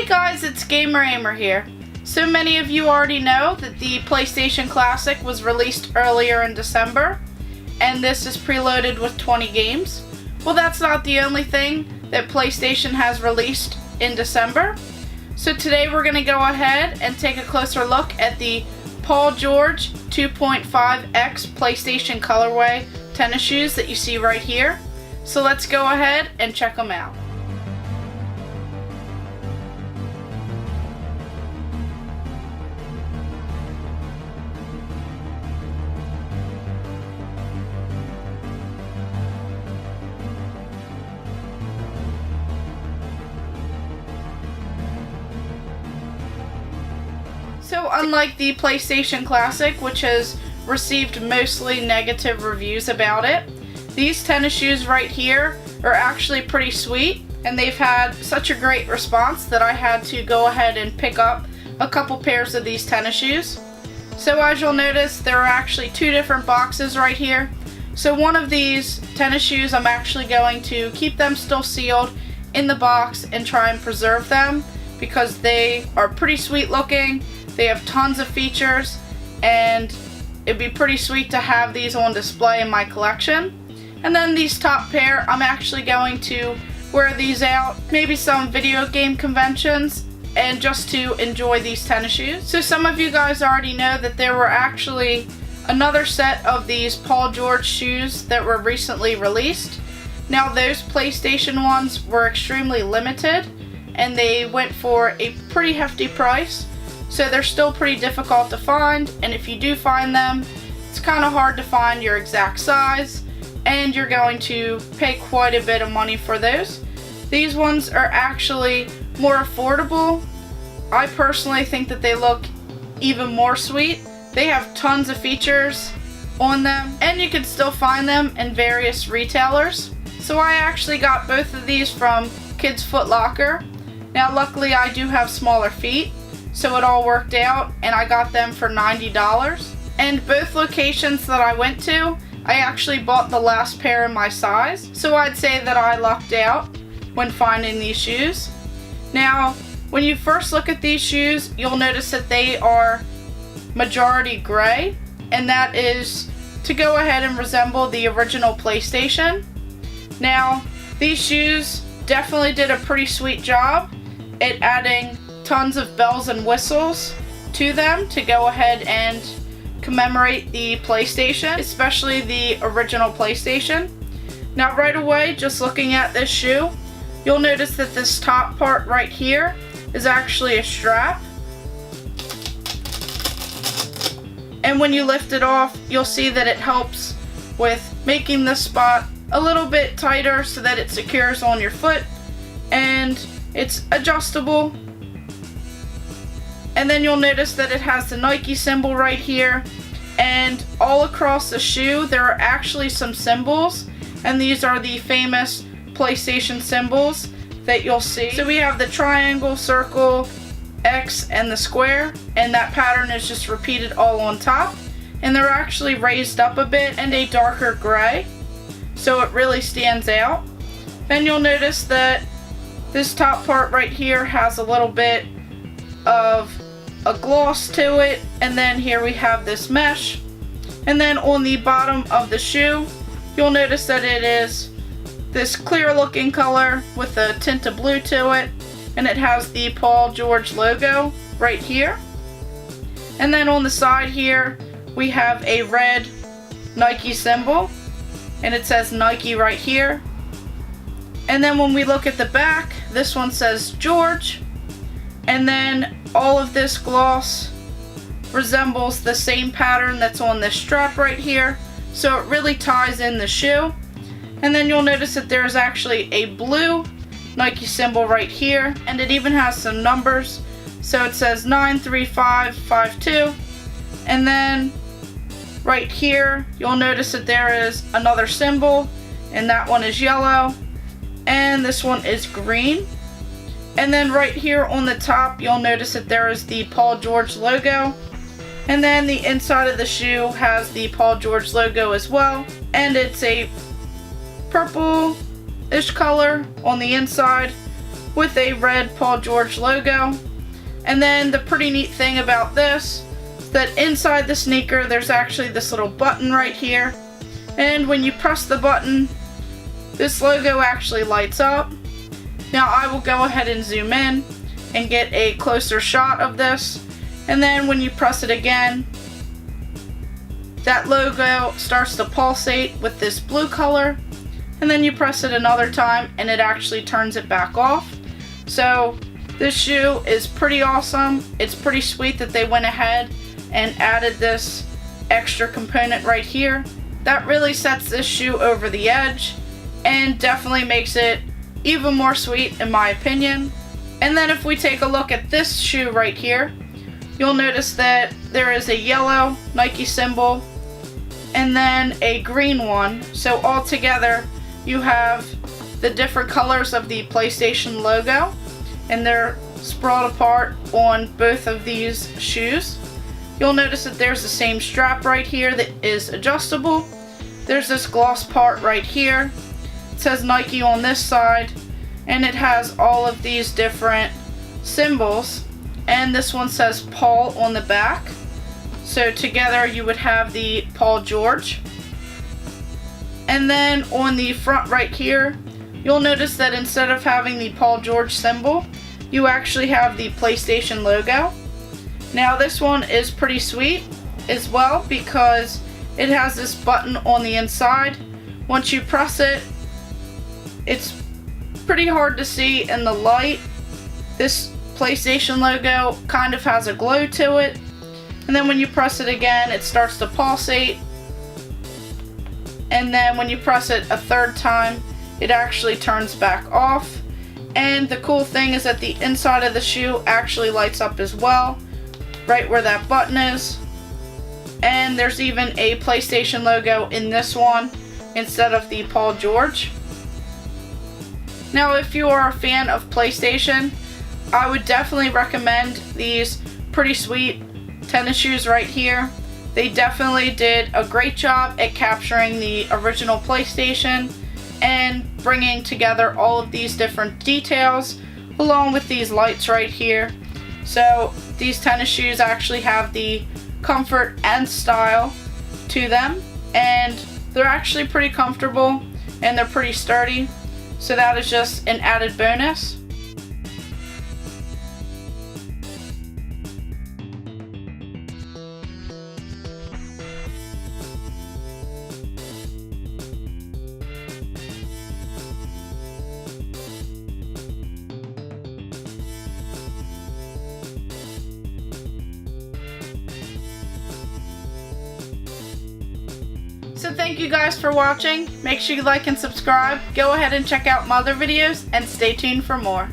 guys, it's Gamer Ahmer here. So many of you already know that the PlayStation Classic was released earlier in December, and this is preloaded with 20 games. Well, that's not the only thing that PlayStation has released in December. So today we're going to go ahead and take a closer look at the Paul George 2.5X PlayStation colorway tennis shoes that you see right here. So let's go ahead and check them out. So unlike the PlayStation Classic, which has received mostly negative reviews about it, these tennis shoes right here are actually pretty sweet, and they've had such a great response that I had to go ahead and pick up a couple pairs of these tennis shoes. So as you'll notice, there are actually two different boxes right here. So one of these tennis shoes, I'm actually going to keep them still sealed in the box and try and preserve them because they are pretty sweet looking. They have tons of features, and it'd be pretty sweet to have these on display in my collection. And then these top pair, I'm actually going to wear these out, maybe some video game conventions, and just to enjoy these tennis shoes. So some of you guys already know that there were actually another set of these Paul George shoes that were recently released. Now those PlayStation ones were extremely limited, and they went for a pretty hefty price. So they're still pretty difficult to find, and if you do find them, it's kind of hard to find your exact size, and you're going to pay quite a bit of money for those. These ones are actually more affordable. I personally think that they look even more sweet. They have tons of features on them, and you can still find them in various retailers. So I actually got both of these from Kids Foot Locker. Now luckily I do have smaller feet, so it all worked out, and I got them for $90. And both locations that I went to, I actually bought the last pair in my size. So I'd say that I lucked out when finding these shoes. Now, when you first look at these shoes, you'll notice that they are majority gray, and that is to go ahead and resemble the original PlayStation. Now, these shoes definitely did a pretty sweet job at adding tons of bells and whistles to them to go ahead and commemorate the PlayStation, especially the original PlayStation. Now right away, just looking at this shoe, you'll notice that this top part right here is actually a strap. And when you lift it off, you'll see that it helps with making this spot a little bit tighter so that it secures on your foot, and it's adjustable. And then you'll notice that it has the Nike symbol right here, and all across the shoe there are actually some symbols, and these are the famous PlayStation symbols that you'll see. So we have the triangle, circle, X, and the square, and that pattern is just repeated all on top, and they're actually raised up a bit and a darker gray, so it really stands out. Then you'll notice that this top part right here has a little bit of a gloss to it, and then here we have this mesh, and then on the bottom of the shoe you'll notice that it is this clear looking color with a tint of blue to it, and it has the Paul George logo right here. And then on the side here we have a red Nike symbol, and it says Nike right here. And then when we look at the back, this one says George, and then all of this gloss resembles the same pattern that's on this strap right here, so it really ties in the shoe. And then you'll notice that there's actually a blue Nike symbol right here, and it even has some numbers, so it says 93552. And then right here you'll notice that there is another symbol, and that one is yellow, and this one is green. And then right here on the top you'll notice that there is the Paul George logo, and then the inside of the shoe has the Paul George logo as well, and it's a purple-ish color on the inside with a red Paul George logo. And then the pretty neat thing about this is that inside the sneaker there's actually this little button right here. And when you press the button, this logo actually lights up. Now I will go ahead and zoom in and get a closer shot of this. And then when you press it again, that logo starts to pulsate with this blue color. And then you press it another time and it actually turns it back off. So this shoe is pretty awesome. It's pretty sweet that they went ahead and added this extra component right here. That really sets this shoe over the edge and definitely makes it even more sweet in my opinion. And then if we take a look at this shoe right here, you'll notice that there is a yellow Nike symbol and then a green one. So all together you have the different colors of the PlayStation logo, and they're sprawled apart on both of these shoes. You'll notice that there's the same strap right here that is adjustable. There's this gloss part right here. It says Nike on this side, and it has all of these different symbols, and this one says Paul on the back. So together you would have the Paul George. And then on the front right here, you'll notice that instead of having the Paul George symbol, you actually have the PlayStation logo. Now this one is pretty sweet as well because it has this button on the inside. Once you press it, it's pretty hard to see in the light. This PlayStation logo kind of has a glow to it. And then when you press it again, it starts to pulsate. And then when you press it a third time, it actually turns back off. And the cool thing is that the inside of the shoe actually lights up as well, right where that button is. And there's even a PlayStation logo in this one instead of the Paul George. Now if you are a fan of PlayStation, I would definitely recommend these pretty sweet tennis shoes right here. They definitely did a great job at capturing the original PlayStation and bringing together all of these different details along with these lights right here. So these tennis shoes actually have the comfort and style to them, and they're actually pretty comfortable and they're pretty sturdy. So that is just an added bonus. So thank you guys for watching. Make sure you like and subscribe. Go ahead and check out my other videos and stay tuned for more.